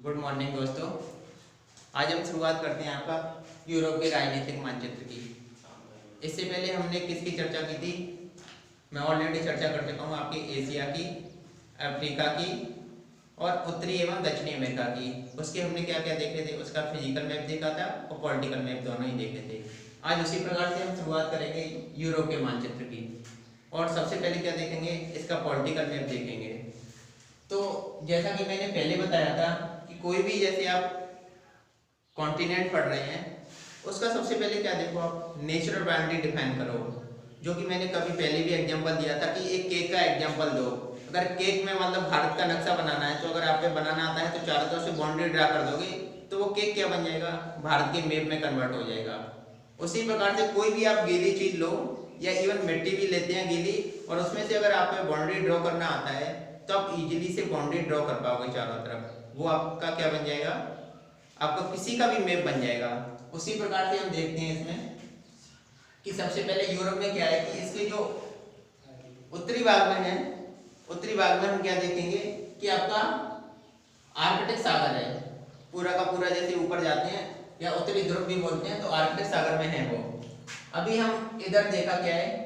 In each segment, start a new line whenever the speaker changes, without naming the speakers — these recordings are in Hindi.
गुड मॉर्निंग दोस्तों। आज हम शुरुआत करते हैं आपका यूरोप के राजनीतिक मानचित्र की। इससे पहले हमने किसकी चर्चा की थी? मैं ऑलरेडी चर्चा कर चुका हूँ आपकी एशिया की, अफ्रीका की और उत्तरी एवं दक्षिणी अमेरिका की। उसके हमने क्या क्या देखे थे, उसका फिजिकल मैप देखा था और पॉलिटिकल मैप दोनों ही देखे थे। आज उसी प्रकार से हम शुरुआत करेंगे यूरोप के मानचित्र की और सबसे पहले क्या देखेंगे, इसका पॉलिटिकल मैप देखेंगे। तो जैसा कि मैंने पहले बताया था कि कोई भी जैसे आप कॉन्टिनेंट पढ़ रहे हैं उसका सबसे पहले क्या देखो, आप नेचुरल बाउंड्री डिफाइन करो, जो कि मैंने कभी पहले भी एग्जांपल दिया था कि एक केक का एग्जांपल दो। अगर केक में मतलब भारत का नक्शा बनाना है तो अगर आपको बनाना आता है तो चारों तरफ से बाउंड्री ड्रा कर दोगे तो वो केक क्या बन जाएगा, भारत के मैप में कन्वर्ट हो जाएगा। उसी प्रकार से कोई भी आप गीली चीज लो या इवन मिट्टी भी लेते हैं गीली, और उसमें से अगर आपको बाउंड्री ड्रॉ करना आता है तो आप इजीली से बाउंड्री ड्रॉ कर पाओगे चारों तरफ, वो आपका क्या बन जाएगा, आपका किसी का भी मैप बन जाएगा। उसी प्रकार से हम देखते हैं इसमें कि सबसे पहले यूरोप में क्या है कि इसके जो उत्तरी भाग में है, उत्तरी भाग में हम क्या देखेंगे कि आपका आर्कटिक सागर है, पूरा का पूरा जैसे ऊपर जाते हैं या उत्तरी ध्रुव भी बोलते हैं तो आर्कटिक सागर में है वो। अभी हम इधर देखा क्या है,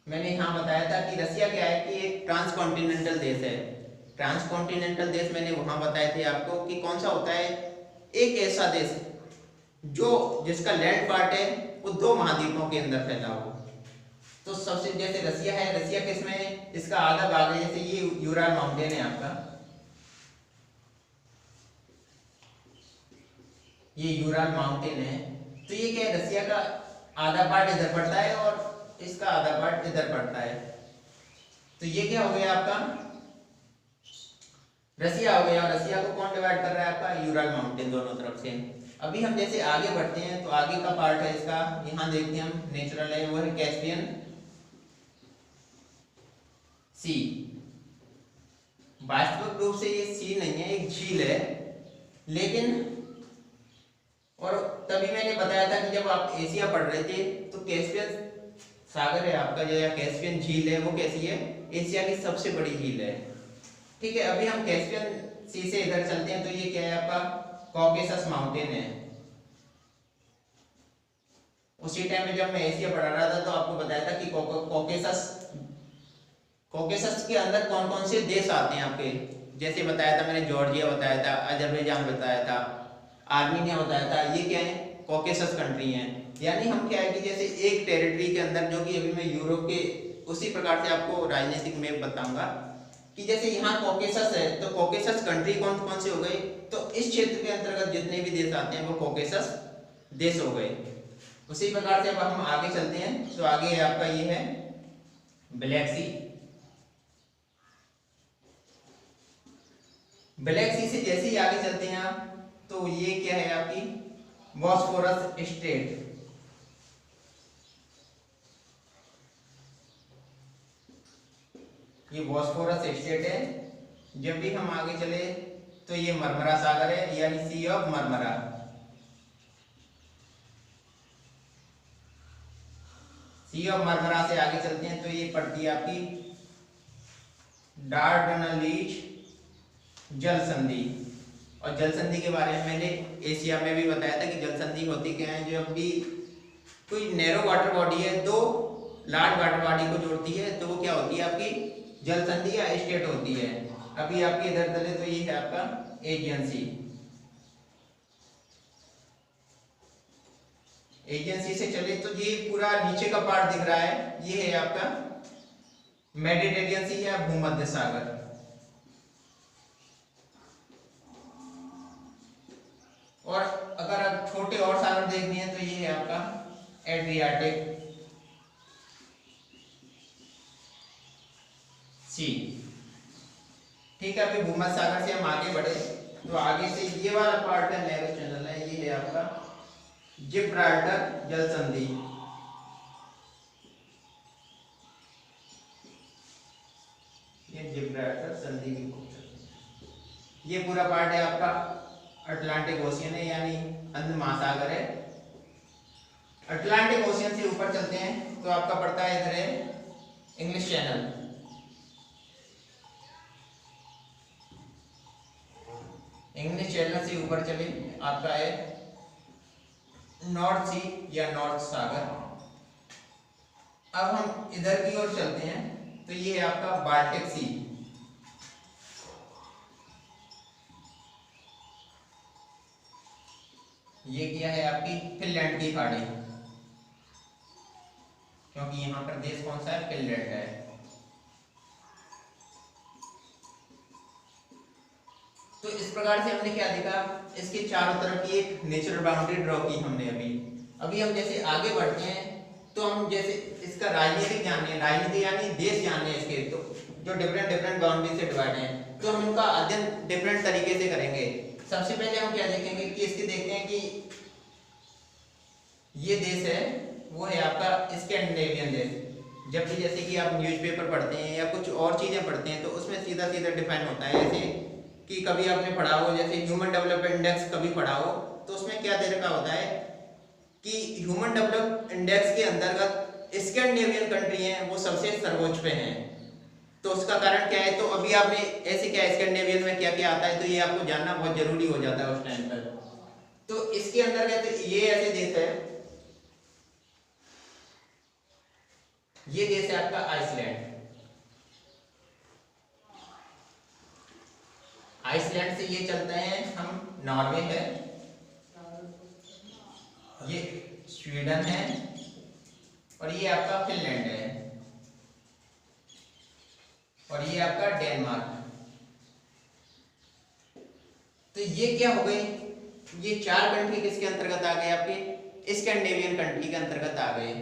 मैंने यहाँ बताया था कि रसिया क्या है कि एक ट्रांसकॉन्टिनेंटल देश है। ट्रांसकॉन्टिनेंटल देश मैंने वहां बताए थे आपको कि कौन सा होता है, एक ऐसा देश जो जिसका लैंड पार्ट है वो दो महाद्वीपों के अंदर फैला हो। तो सबसे जैसे रसिया है, रसिया किसमें है, इसका आधा भाग है, जैसे ये यूराल माउंटेन है आपका, ये यूराल माउंटेन है। तो ये क्या है, रसिया का आधा पार्ट इधर पड़ता है और इसका आधा पार्ट इधर पड़ता है। तो ये क्या हो गया आपका रसिया हो गया, और रसिया को कौन डिवाइड कर रहा है, आपका यूराल माउंटेन दोनों तरफ से। अभी हम जैसे आगे बढ़ते हैं तो आगे का पार्ट है इसका, यहाँ देखते हैं हम नेचुरल है, वो है कैस्पियन सी। वास्तविक रूप से ये सी नहीं है, एक झील है, लेकिन और तभी मैंने बताया था कि जब आप एशिया पढ़ रहे थे तो कैस्पियन सागर है आपका, जो या कैस्पियन झील है, वो कैसी है, एशिया की सबसे बड़ी झील है। ठीक है, अभी हम कैस्पियन सी से इधर चलते हैं तो ये क्या है आपका कॉकेसस माउंटेन है। उसी टाइम में जब मैं एशिया पढ़ा रहा था तो आपको बताया था कि कॉकेसस के अंदर कौन कौन से देश आते हैं आपके, जैसे बताया था मैंने, जॉर्जिया बताया था, अजरबैजान बताया था, आर्मीनिया बताया था, ये क्या है कॉकेसस कंट्री हैं। यानी हम क्या है कि जैसे एक टेरिटरी के अंदर, जो कि अभी मैं यूरोप के उसी प्रकार से आपको राजनीतिक मैप बताऊंगा कि जैसे यहाँ कॉकेसस है तो कॉकेसस कंट्री कौन कौन से हो गए, तो इस क्षेत्र के अंतर्गत जितने भी देश आते हैं वो कॉकेसस देश हो गए। उसी प्रकार से अब हम आगे चलते हैं तो आगे आपका ये है ब्लैक सी। ब्लैक सी से जैसे ही आगे चलते हैं आप तो ये क्या है आपकी बॉस्फोरस स्ट्रेट। ये बॉस्फोरस स्ट्रेट है। जब भी हम आगे चले तो ये मरमरा सागर है, यानी sea of Marmara. Sea of Marmara से आगे चलते हैं तो ये पड़ती है आपकी डार्डनलीज जल संधि। और जल संधि के बारे में मैंने एशिया में भी बताया था कि जल संधि होती क्या है, जब भी कोई नैरो वाटर बॉडी है दो लार्ज वाटर बॉडी को जोड़ती है तो वो क्या होती है आपकी जल संधि या स्टेट होती है। अभी आपके इधर चले तो ये है आपका एजियन सी। एजियन सी से चले तो ये पूरा नीचे का पार्ट दिख रहा है, ये है आपका मेडिटेरियन सी या भूमध्य सागर। और अगर आप छोटे और सागर देखनी है तो ये है आपका एड्रियाटिक सी। ठीक है, अभी भूमध्य सागर से हम आगे बढ़े तो आगे से ये वाला पार्ट है नैरो चैनल है, ये है आपका जिब्राल्टर जल संधि। ये जिब्राल्टर संधि की ये पूरा पार्ट है आपका अटलांटिक ओशियन है, यानी अंध महासागर है। अटलांटिक ओशियन से ऊपर चलते हैं तो आपका पड़ता है इधर है इंग्लिश चैनल। इंग्लिश चैनल से ऊपर चले, आपका है नॉर्थ सी या नॉर्थ सागर। अब हम इधर की ओर चलते हैं तो ये है आपका बाल्टिक सी। ये क्या है आपकी फिनलैंड की खाड़ी, क्योंकि यहाँ पर देश कौन सा है, फिनलैंड है। तो इस प्रकार से हमने क्या देखा, इसके चारों तरफ की एक नेचुरल बाउंड्री ड्रॉ की हमने। अभी हम जैसे आगे बढ़ते हैं तो हम जैसे इसका राजनीतिक जानने हैं, राजनीति यानी देश जानने हैं इसके, तो जो डिफरेंट डिफरेंट बाउंड्री से डिवाइड हैं, तो हम इनका अध्ययन डिफरेंट तरीके से करेंगे। सबसे पहले हम क्या देखेंगे कि इसके देखते हैं कि ये देश है वो है आपका स्कैंडिनेवियन देश। जब भी जैसे कि आप न्यूज़पेपर पढ़ते हैं या कुछ और चीज़ें पढ़ते हैं तो उसमें सीधा सीधा डिफाइन होता है, जैसे कि कभी आपने पढ़ा हो जैसे ह्यूमन डेवलपमेंट इंडेक्स कभी पढ़ा हो, तो उसमें क्या दे रखा होता है कि ह्यूमन डेवलपमेंट इंडेक्स के अंतर्गत स्कैंडिनेवियन कंट्री हैं वो सबसे सर्वोच्च पे हैं। तो उसका कारण क्या है, तो अभी आपने ऐसे क्या स्कैंडिनेवियन में क्या क्या आता है तो ये आपको जानना बहुत जरूरी हो जाता है उस टाइम पर। तो इसके अंतर्गत ये ऐसे देश है, ये देश है आपका आइसलैंड। आइसलैंड से ये चलते हैं हम नॉर्वे है, ये स्वीडन है और ये आपका फिनलैंड है और ये आपका डेनमार्क। तो ये क्या हो गई, ये चार कंट्री किसके अंतर्गत आ गए, आपके स्कैंडिनेवियन कंट्री के अंतर्गत आ गए।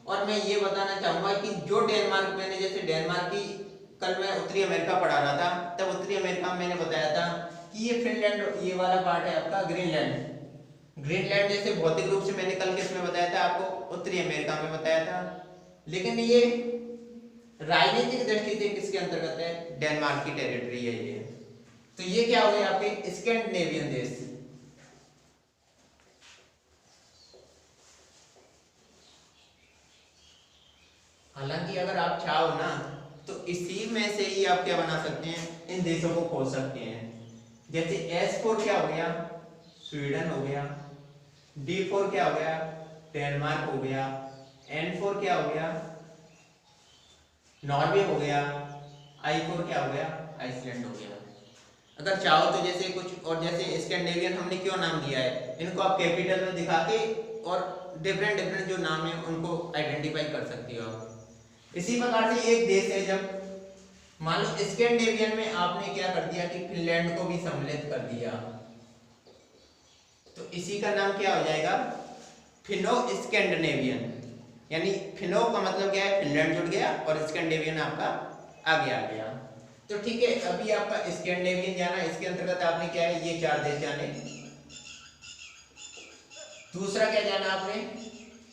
और मैं ये बताना चाहूंगा कि जो डेनमार्क, मैंने जैसे डेनमार्क की कल मैं उत्तरी अमेरिका पढ़ा रहा था, तब उत्तरी अमेरिका में मैंने बताया था कि ये फिनलैंड, ये वाला पार्ट है आपका ग्रीनलैंड। ग्रीनलैंड जैसे भौतिक रूप से मैंने कल किस में बताया था आपको, उत्तरी अमेरिका में बताया था, लेकिन ये राजनीतिक दृष्टि से किसके अंतर्गत है, डेनमार्क की टेरिटरी है ये। तो ये क्या हो गए आपके स्कैंडिनेवियन देश। हालांकि अगर आप चाहो ना तो इसी में से ही आप क्या बना सकते हैं, इन देशों को खोज सकते हैं। जैसे S4 क्या हो गया, स्वीडन हो गया, D4 क्या हो गया, डेनमार्क हो गया, N4 क्या हो गया, नॉर्वे हो गया, I4 क्या हो गया, आइसलैंड हो गया। अगर चाहो तो जैसे कुछ और, जैसे स्कैंडिनेवियन हमने क्यों नाम दिया है, इनको आप कैपिटल में दिखा के और डिफरेंट डिफरेंट जो नाम है उनको आइडेंटिफाई कर सकते हो आप। इसी प्रकार से एक देश है, जब मान लो स्कैंडिनेवियन में आपने क्या कर दिया कि फिनलैंड को भी सम्मिलित कर दिया, तो इसी का नाम क्या हो जाएगा, फिनो स्कैंडिनेवियन। यानी फिनो का मतलब क्या है, फिनलैंड जुड़ गया और स्कैंडिनेवियन आपका आगे आ गया। तो ठीक है, अभी आपका स्कैंडिनेवियन जाना, इसके अंतर्गत आपने क्या है, ये चार देश जाने। दूसरा क्या जाना आपने,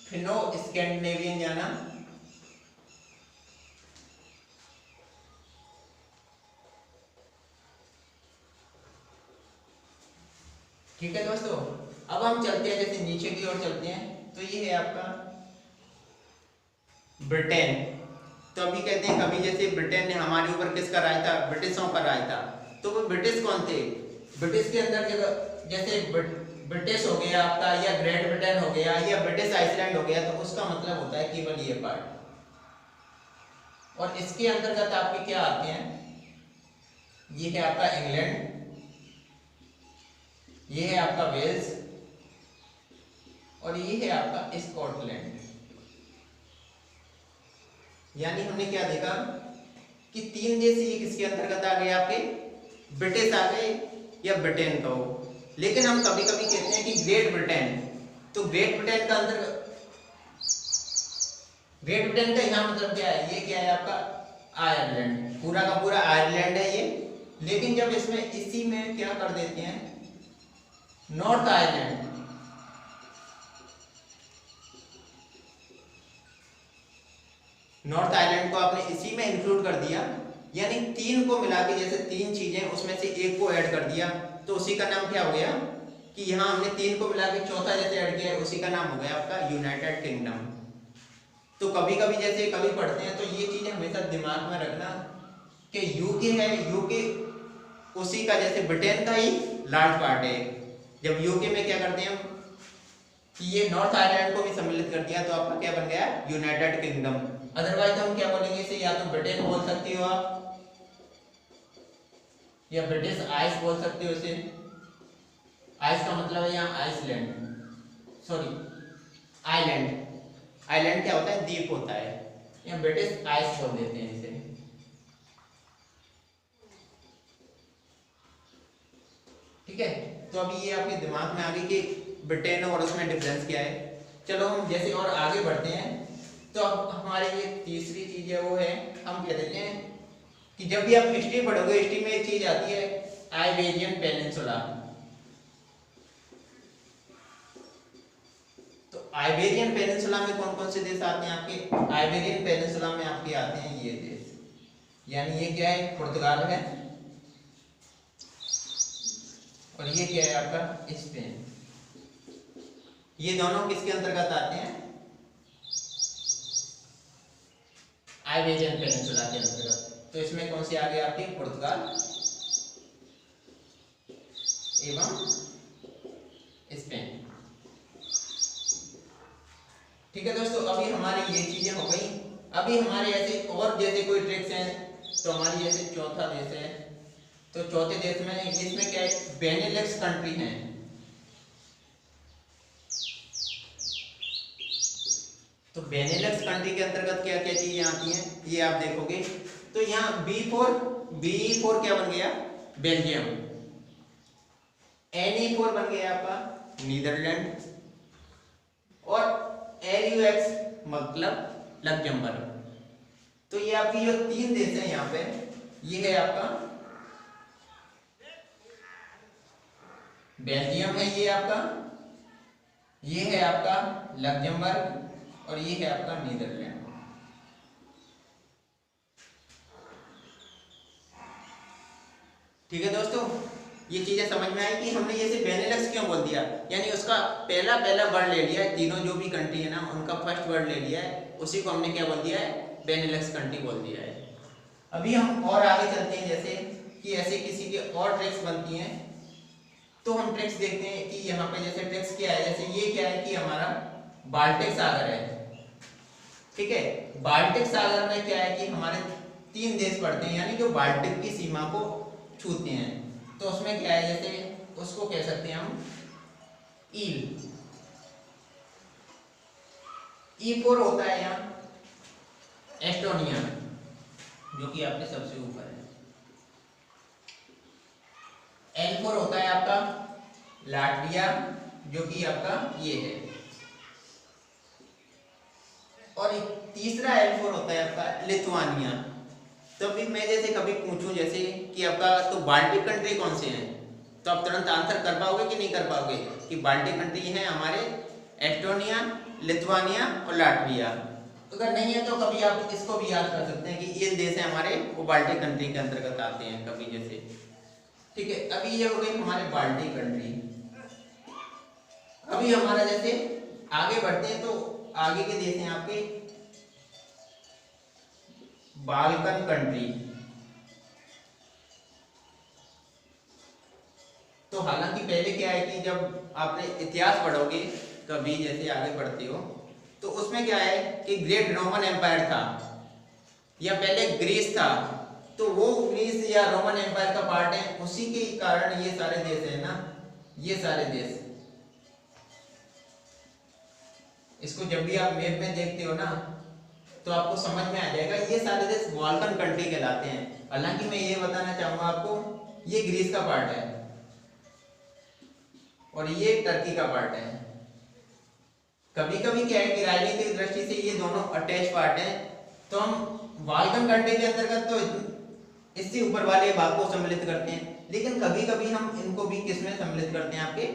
फिनो स्कैंडिनेवियन जाना। ठीक है दोस्तों, अब हम चलते हैं जैसे नीचे की ओर चलते हैं, तो ये है आपका ब्रिटेन। तो अभी कहते हैं कभी जैसे ब्रिटेन ने हमारे ऊपर किसका राज था, ब्रिटिशों का राज था। तो वो ब्रिटिश कौन थे, ब्रिटिश के अंदर जगह जैसे ब्रिटिश हो गया आपका, या ग्रेट ब्रिटेन हो गया, या ब्रिटिश आइसलैंड हो गया, तो उसका मतलब होता है केवल ये पार्ट। और इसके अंतर्गत आपके क्या आते हैं, ये है आपका इंग्लैंड, ये है आपका वेल्स और ये है आपका स्कॉटलैंड। यानी हमने क्या देखा कि तीन देश ये किसके अंतर्गत आ गए, आपके ब्रिटिश आ गए या ब्रिटेन का हो। लेकिन हम कभी कभी कहते हैं कि ग्रेट ब्रिटेन, तो ग्रेट ब्रिटेन का अंतर्गत, ग्रेट ब्रिटेन का यहाँ मतलब क्या है, ये क्या है आपका आयरलैंड, पूरा का पूरा आयरलैंड है ये। लेकिन जब इसमें इसी में क्या कर देते हैं, नॉर्थ आयरलैंड, नॉर्थ आयरलैंड को आपने इसी में इंक्लूड कर दिया, यानी तीन को मिला के जैसे तीन चीजें उसमें से एक को ऐड कर दिया, तो उसी का नाम क्या हो गया कि यहाँ हमने तीन को मिला के चौथा जैसे ऐड किया, उसी का नाम हो गया आपका यूनाइटेड किंगडम। तो कभी कभी जैसे कभी पढ़ते हैं तो ये चीजें हमेशा दिमाग में रखना कि यूके है, यूके उसी का जैसे ब्रिटेन का ही लार्ज पार्ट है। जब यूके में क्या करते हैं हम कि ये नॉर्थ आयरलैंड को भी सम्मिलित कर दिया तो आपका क्या बन गया यूनाइटेड किंगडम। अदरवाइज हम क्या बोलेंगे इसे, या तो ब्रिटेन बोल सकते हो आप, या ब्रिटिश आइस बोल सकते हो इसे। आइस का मतलब है यहाँ आइसलैंड, सॉरी आइलैंड। आइलैंड क्या होता है, द्वीप होता है, या ब्रिटिश आइस बोल देते हैं इसे। ठीक है, तो अभी ये आपके दिमाग में आ गई कि ब्रिटेन और उसमें डिफरेंस क्या है। चलो हम जैसे और आगे बढ़ते हैं तो अब हमारी ये तीसरी चीज है वो है, हम कह देते हैं कि जब भी आप हिस्ट्री पढ़ोगे, हिस्ट्री में एक चीज आती है आइबेरियन पेनिनसुला। तो आइबेरियन पेनिनसुला में कौन कौन से देश आते हैं आपके, आइबेरियन पेनिनसुला में आपके आते हैं ये देश, यानी ये क्या है पुर्तगाल है, और ये क्या है आपका स्पेन। ये दोनों किसके अंतर्गत आते हैं, आइबेरियन पेनिनसुला के अंतर्गत। तो इसमें कौन से आ गए आपके, पुर्तगाल एवं स्पेन। ठीक है दोस्तों, अभी हमारी ये चीजें हो गई। अभी हमारे ऐसे और जैसे कोई ट्रिक्स हैं, तो हमारी जैसे चौथा देश है, तो चौथे देश में इसमें क्या है, बेनेलक्स कंट्री है। तो बेनेलक्स कंट्री के अंतर्गत क्या क्या चीजें आती हैं ये आप देखोगे। तो यहाँ बी फोर क्या बन गया, बेल्जियम। NE4 बन गया आपका नीदरलैंड, और LUX मतलब लग्जमबर्ग। तो ये आपकी जो तीन देश हैं यहाँ पे, ये है आपका बेल्जियम है, ये है आपका लग्जमबर्ग, और ये है आपका नीदरलैंड। ठीक है दोस्तों, ये चीजें समझ में आई कि हमने ये से बेनेलक्स क्यों बोल दिया, यानी उसका पहला वर्ड ले लिया है, तीनों जो भी कंट्री है ना उनका फर्स्ट वर्ड ले लिया है, उसी को हमने क्या बोल दिया है, बेनेलक्स कंट्री बोल दिया है। अभी हम और आगे चलते हैं, जैसे कि ऐसे किसी के और ट्रिक्स बनती हैं, तो हम ट्रिक्स देखते हैं कि यहाँ पे जैसे ट्रिक्स क्या है, जैसे ये क्या है कि हमारा बाल्टिक सागर है। ठीक है, बाल्टिक सागर में क्या है कि हमारे तीन देश पड़ते हैं, यानी जो बाल्टिक की सीमा को छूते हैं। तो उसमें क्या है, जैसे उसको कह सकते हैं हम ईल। E4 होता है यहाँ एस्टोनिया, जो कि आपके सबसे ऊपर है। L4 होता है आपका लाटविया, जो कि आपका ये है। और तीसरा L4 होता है आपका लिथुआनिया। तो अभी मैं जैसे कभी पूछूं जैसे कि आपका तो बाल्टिक कंट्री कौन से हैं, तो आप तुरंत आंसर कर पाओगे कि नहीं कर पाओगे कि बाल्टिक कंट्री हैं हमारे एस्टोनिया, लिथुआनिया और लाटविया। अगर नहीं है तो कभी आप इसको भी याद कर सकते हैं कि ये देश है हमारे, वो बाल्टिक कंट्री के अंतर्गत आते हैं कभी जैसे। ठीक है, अभी ये हो गई हमारे बाल्टिक कंट्री। अभी हमारा जैसे आगे बढ़ते हैं तो आगे के देश हैं आपके बाल्कन कंट्री। तो हालांकि पहले क्या है कि जब आपने इतिहास पढ़ोगे कभी जैसे आगे बढ़ते हो, तो उसमें क्या है कि ग्रेट रोमन एम्पायर था, या पहले ग्रीस था, तो वो ग्रीस या रोमन एम्पायर का पार्ट है, उसी के कारण ये सारे देश है ना, ये सारे देश। इसको जब भी आप मैप में देखते हो ना तो आपको समझ में आ जाएगा, ये सारे देश बाल्कन कंट्री कहलाते हैं। हालांकि मैं ये बताना चाहूंगा आपको, ये ग्रीस का पार्ट है और ये टर्की का पार्ट है। कभी कभी क्या है कि राजनीतिक दृष्टि से ये दोनों अटैच पार्ट हैं, तो हम बाल्कन कंट्री के अंतर्गत तो इससे ऊपर वाले भाग को सम्मिलित करते हैं, लेकिन कभी कभी हम इनको भी किसमें सम्मिलित करते हैं, आपके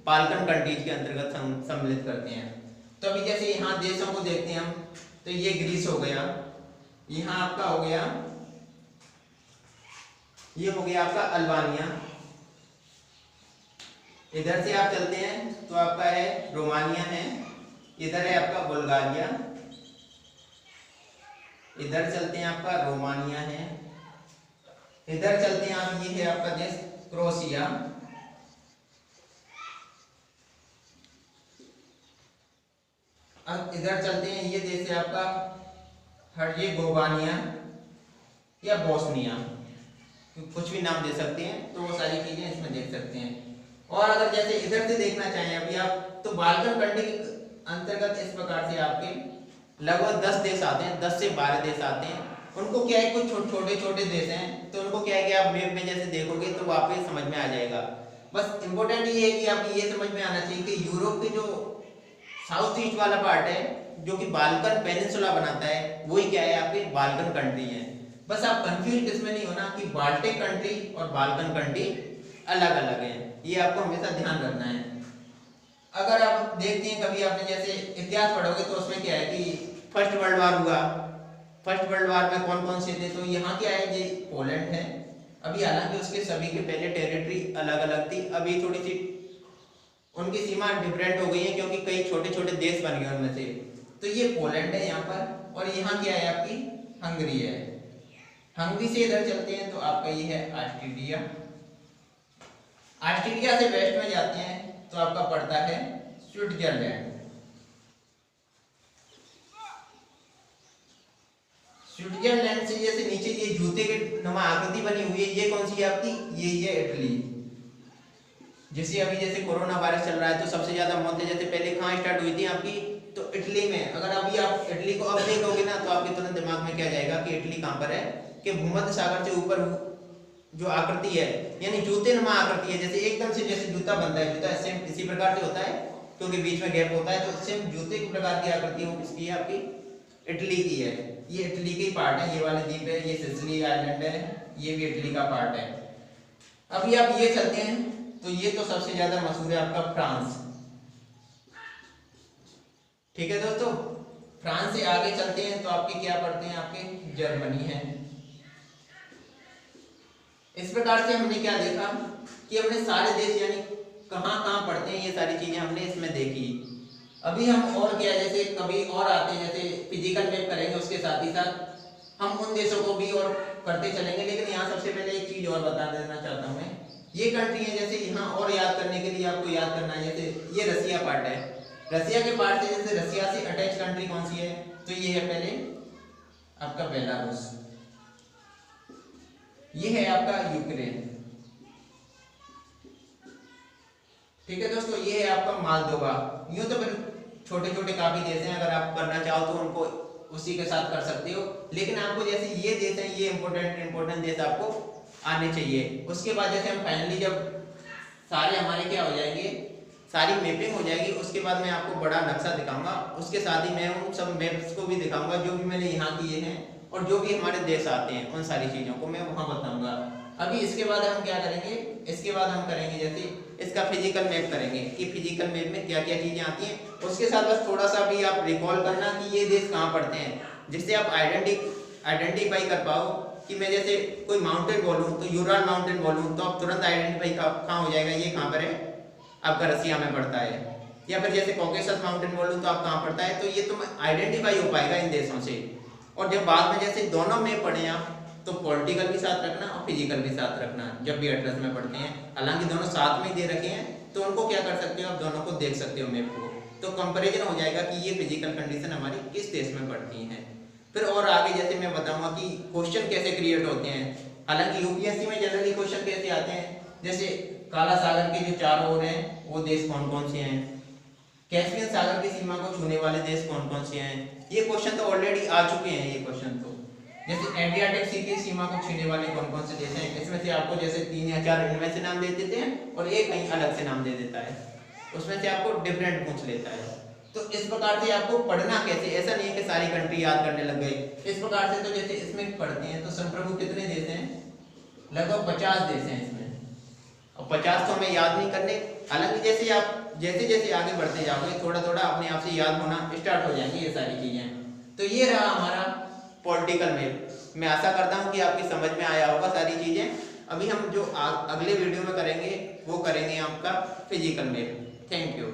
बाल्कन कंट्रीज के अंतर्गत सम्मिलित करते हैं। तो अभी जैसे यहाँ देशों को देखते हैं हम, तो ये ग्रीस हो गया, यहाँ आपका हो गया, ये हो गया आपका अल्बानिया। इधर से आप चलते हैं तो आपका है रोमानिया है, इधर है आपका बुल्गारिया, इधर चलते हैं आपका रोमानिया है, इधर चलते हैं आप, ये है आपका देश क्रोएशिया, अब इधर चलते हैं, ये देश है आपका हर्जेगोविना या बोस्निया, कुछ भी नाम दे सकते हैं, तो वो सारी चीजें इसमें देख सकते हैं। और अगर जैसे इधर से देखना चाहें अभी आप, तो बाल्कन कंट्री के अंतर्गत इस प्रकार से आपके लगभग 10 देश आते हैं, 10 से 12 देश आते हैं। उनको क्या है, कुछ छोटे छोटे देश हैं, तो उनको क्या है कि आप मैप में जैसे देखोगे तो आपको समझ में आ जाएगा। बस इम्पोर्टेंट ये है कि आपको ये समझ में आना चाहिए कि यूरोप के जो साउथ ईस्ट वाला पार्ट है, जो कि बाल्कन पेनिनसुला बनाता है, वही क्या है, आपके बाल्कन कंट्री है। बस आप कंफ्यूज इसमें नहीं होना कि बाल्टिक कंट्री और बाल्कन कंट्री अलग अलग है, ये आपको हमेशा ध्यान रखना है। अगर आप देखते हैं कभी आपने जैसे इतिहास पढ़ोगे तो उसमें क्या है कि फर्स्ट वर्ल्ड वार हुआ, फर्स्ट वर्ल्ड वार में कौन कौन से थे, तो यहाँ क्या है, ये पोलैंड है। अभी हालांकि उसके सभी के पहले टेरिटरी अलग अलग थी, अभी थोड़ी सी उनकी सीमा डिफरेंट हो गई है क्योंकि कई छोटे छोटे देश बन गए उनमें से। तो ये पोलैंड है यहाँ पर, और यहाँ क्या है आपकी हंगरी है। हंगरी से इधर चलते हैं तो आपका ये है ऑस्ट्रिया। ऑस्ट्रेलिया से वेस्ट में जाते हैं तो आपका पड़ता है स्विट्जरलैंड। स्विट्जरलैंड से जैसे नीचे ये जूते के नुमा आकृति बनी हुई है, ये कौन सी है आपकी, ये है इटली। जैसे अभी जैसे कोरोना वायरस चल रहा है तो सबसे ज्यादा मौतें जैसे पहले कहाँ स्टार्ट हुई थी आपकी, तो इटली में। अगर अभी आप इटली को अब देखोगे ना तो आपके तुरंत दिमाग में क्या जाएगा कि इटली कहाँ पर है, कि भूमध्य सागर से ऊपर जो आकृति है, यानी जूते नुमा आकृति है, जैसे एकदम से जैसे जूता बनता है, जूता सेम इसी प्रकार से होता है क्योंकि बीच में गैप होता है, तो सेम जूते के प्रकार की आकृति वो किसकी है, आपकी इटली की है। ये इटली की पार्ट है, ये वाले द्वीप है, ये सिसिली आइलैंड है, ये भी इटली का पार्ट है। अभी आप ये चलते हैं तो ये तो सबसे ज्यादा मशहूर है आपका फ्रांस। ठीक है दोस्तों, फ्रांस से आगे चलते हैं तो आपके क्या पढ़ते हैं, आपके जर्मनी है। इस प्रकार से हमने क्या देखा कि हमने सारे देश यानी कहाँ कहाँ पढ़ते हैं, ये सारी चीजें हमने इसमें देखी। अभी हम और क्या, जैसे कभी और आते हैं, जैसे फिजिकल मैप करेंगे, उसके साथ ही साथ हम उन देशों को भी और पढ़ते चलेंगे। लेकिन यहाँ सबसे पहले एक चीज और बता देना चाहता हूँ मैं, ये कंट्री है जैसे यहाँ और याद करने के लिए आपको याद करना है, जैसे ये रसिया पार्ट है, रसिया के पार्ट से जैसे रसिया से अटैच कंट्री कौन सी है, तो ये है पहले आपका बेलारूस, ये है आपका यूक्रेन। ठीक है दोस्तों, ये है आपका मालदोवा। यूं तो फिर छोटे छोटे काफी देश हैं, अगर आप करना चाहो तो उनको उसी के साथ कर सकते हो, लेकिन आपको जैसे ये देश है, ये इंपॉर्टेंट देश आपको आने चाहिए। उसके बाद जैसे हम फाइनली जब सारे हमारे क्या हो जाएंगे, सारी मैपिंग हो जाएगी, उसके बाद मैं आपको बड़ा नक्शा दिखाऊंगा, उसके साथ ही मैं उन सब मैप्स को भी दिखाऊंगा जो भी मैंने यहाँ किए हैं, और जो भी हमारे देश आते हैं उन सारी चीज़ों को मैं वहाँ बताऊंगा। अभी इसके बाद हम क्या करेंगे, इसके बाद हम करेंगे जैसे इसका फिजिकल मैप करेंगे कि फिजिकल मैप में क्या क्या चीज़ें आती हैं। उसके साथ बस थोड़ा सा भी आप रिकॉल करना कि ये देश कहाँ पड़ते हैं, जिससे आप आइडेंटिफाई कर पाओ कि मैं जैसे कोई माउंटेन बोलूँ तो यूराल माउंटेन बोलूँ तो आप तुरंत आइडेंटिफाई कहाँ हो जाएगा, ये कहाँ पर है, आपका रसिया में पड़ता है। या फिर जैसे कॉकेसस माउंटेन बोलूँ तो आप कहाँ पड़ता है, तो ये तो आइडेंटिफाई हो पाएगा इन देशों से। और जब बाद में जैसे दोनों में पढ़े आप, तो पॉलिटिकल भी साथ रखना और फिजिकल भी साथ रखना जब भी एटलस में पढ़ते हैं। हालांकि दोनों साथ में दे रखे हैं तो उनको क्या कर सकते हो, आप दोनों को देख सकते हो मैप को, तो कंपैरिजन हो जाएगा कि ये फिजिकल कंडीशन हमारी किस देश में पड़ती हैं। फिर और आगे जैसे मैं बताऊंगा कि क्वेश्चन कैसे क्रिएट होते हैं। हालांकि यूपीएससी में जनरली क्वेश्चन कैसे आते हैं, जैसे काला सागर के जो चारों ओर हैं वो देश कौन कौन से हैं, कैस्पियन सागर की सीमा को छूने वाले देश कौन कौन से हैं, ये क्वेश्चन तो ऑलरेडी आ चुके हैं। ये क्वेश्चन तो जैसे एड्रियाटिक सी की सीमा को छूने वाले कौन कौन से देश हैं, इसमें से आपको जैसे 3 या 4 इनमें से नाम दे देते हैं और एक कहीं अलग से नाम दे देता है, उसमें से आपको डिफरेंट पूछ लेता है। तो इस प्रकार से आपको पढ़ना कैसे, ऐसा नहीं है कि सारी कंट्री याद करने लग गए। इस प्रकार से तो जैसे इसमें पढ़ते हैं तो संप्रभु कितने देश हैं, लगभग 50 देश हैं इसमें, और 50 तो हमें याद नहीं करने। हालांकि जैसे आप जैसे जैसे आगे बढ़ते जाओगे थोड़ा थोड़ा अपने आप से याद होना स्टार्ट हो जाएंगी ये सारी चीजें। तो ये रहा हमारा पॉलिटिकल मैप। मैं आशा करता हूँ कि आपकी समझ में आया होगा सारी चीजें। अभी हम जो अगले वीडियो में करेंगे वो करेंगे आपका फिजिकल मैप। Thank you.